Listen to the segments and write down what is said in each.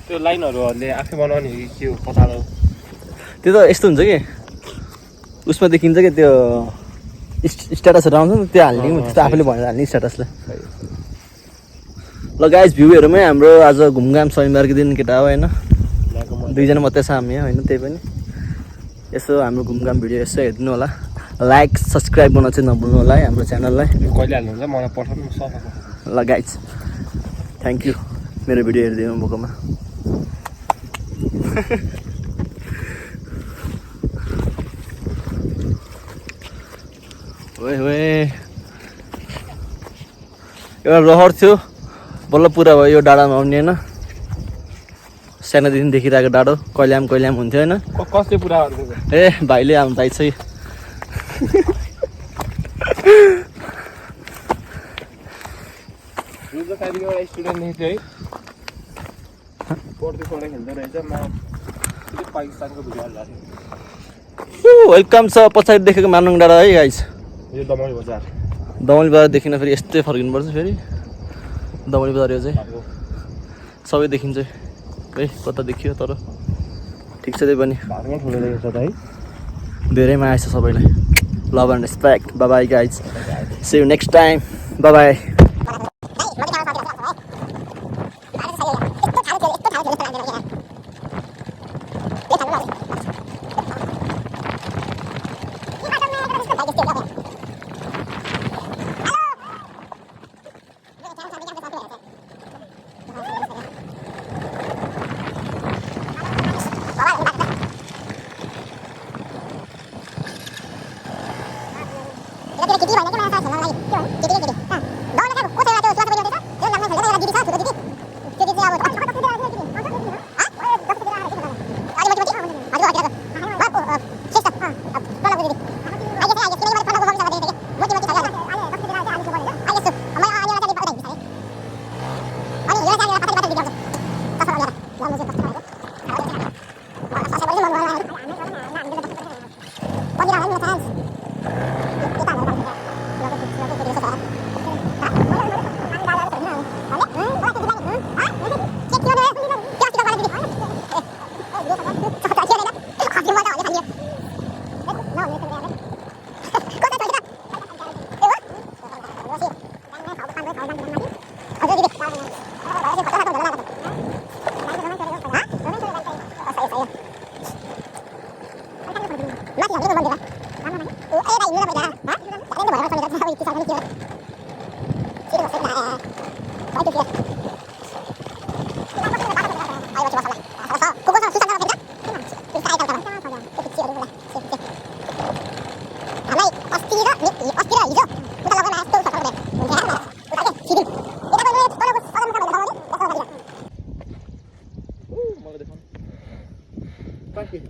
त्यो लाइनहरूले आफै बनाउने के हो पत्ता हो त्यो त यस्तो हुन्छ कि उसमा देखिन्छ कि त्यो स्ट्याटसहरू आउँछ नि त्यो हाल्ने कि त्यस्तो आफूले भनेर हाल्ने स्ट्याटसलाई ल गाइस भ्यूहरूमै हाम्रो आज घुमघाम शनिबारको दिन केटा हो होइन दुईजना मात्रै छ हामी होइन त्यही पनि यसो हाम्रो घुमघाम भिडियो यसो हेरिदिनु होला लाइक सब्सक्राइब गर्न चाहिँ नभुल्नु होला है हाम्रो च्यानललाई कहिले हाल्नुहुन्छ मलाई पठाउनु न सफा ल गाइस थ्याङ्क यू मेरो भिडियो हेरिदिनु भएकोमा ओए ओए एउटा रहर थियो बल्ल पुरा भयो यो डाँडामा आउने होइन सानोदेखि देखिरहेको डाँडो कहिलेम हुन्थ्यो होइन कसले पुरा गर्नु ए भाइले आउनु भाइ चाहिँ एउटा स्टुडेन्ट देखेको थियो है पढ्दै खेल्दै रहेछ पाकिस्तानको भिडियो हाल्दा वेलकम छ पछाडि देखेको मानुङ डाँडा है गाइस यो दमौली बजार देखिन फेरि यस्तै फर्किनुपर्छ फेरि दमौली बजार यो चाहिँ सबै देखिन्छ है कता देखियो तर ठिक छ त्यही पनि ठुलो देखेको छ त है धेरै माया छ सबैलाई love and respect bye bye guys see you next time bye bye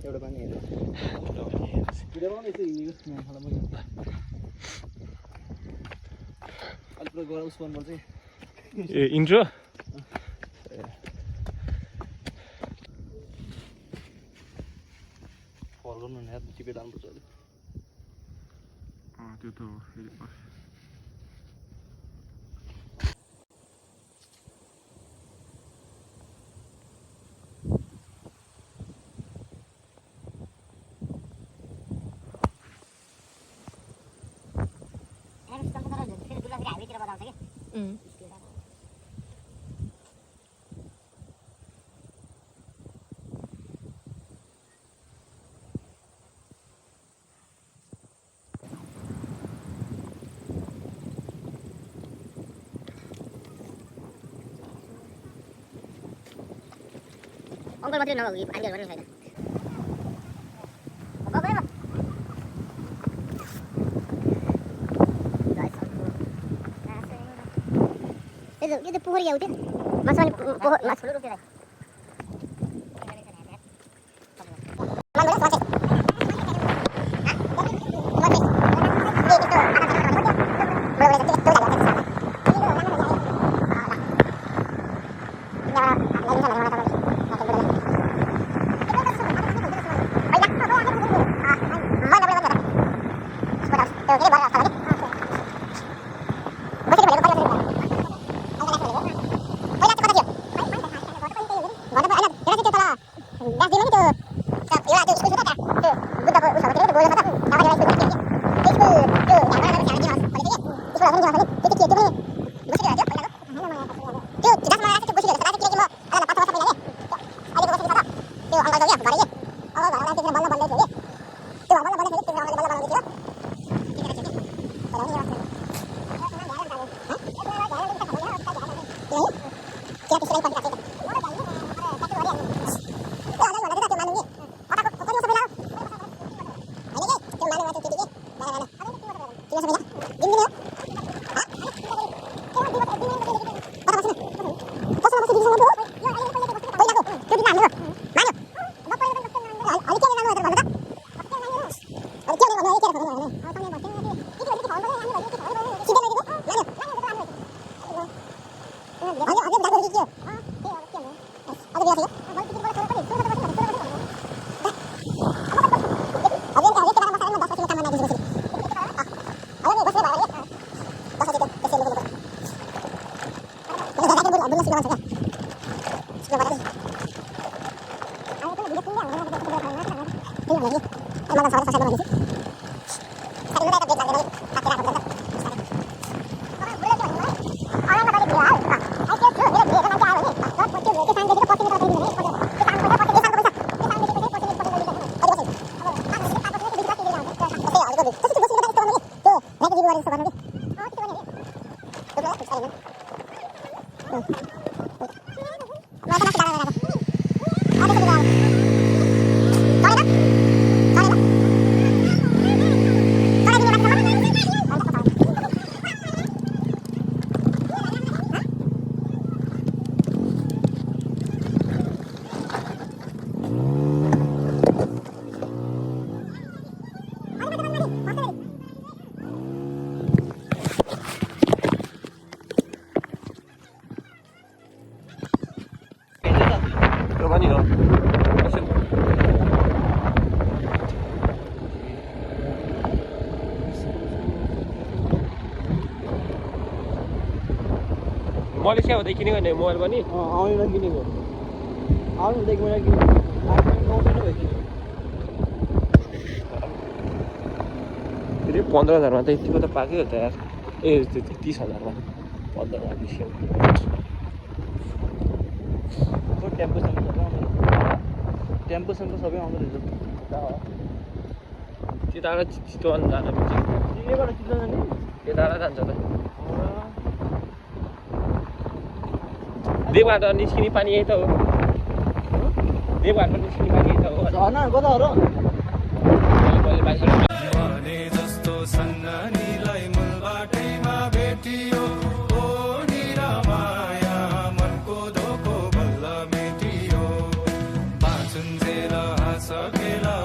एउटा पानी हेर्नु अलिक पुरा गएर उस पर्नुपर्छ ए इन्ट्रो फर्काउनु नि टिपेर आउनुपर्छ अलिक त्यो त हो अङ्कल मात्रै नभए आन्टीहरू पनि छैन यो त पोखरी आउँथ्यो माछा माछा रोक्यो मैले क्या हुँदै किनेको नि मोबाइल पनि आउनु किनेको आउनु हुँदैको मैले किनेको फेरि 15,000मा त यतिको त पाकै हो त यार ए 30,000मा 15,000 बिस्यो टेम्पोसम्म सबै आउँदो रहेछ त्यताबाट चितवन जान मिल्छ यहीँबाट चितवन जाने त्यताबाट जान्छ त देवघाट निस्किने पानी यही त हो देवघाटबाट निस्किने पानी यही त हो झर्ना कता हो र जस्तो सन्नानीलाई मूलबाटैमा भेटियो ओ निरामाया मनको धोको बल्ल मेटियो बाँचुन्जेल हाँस खेला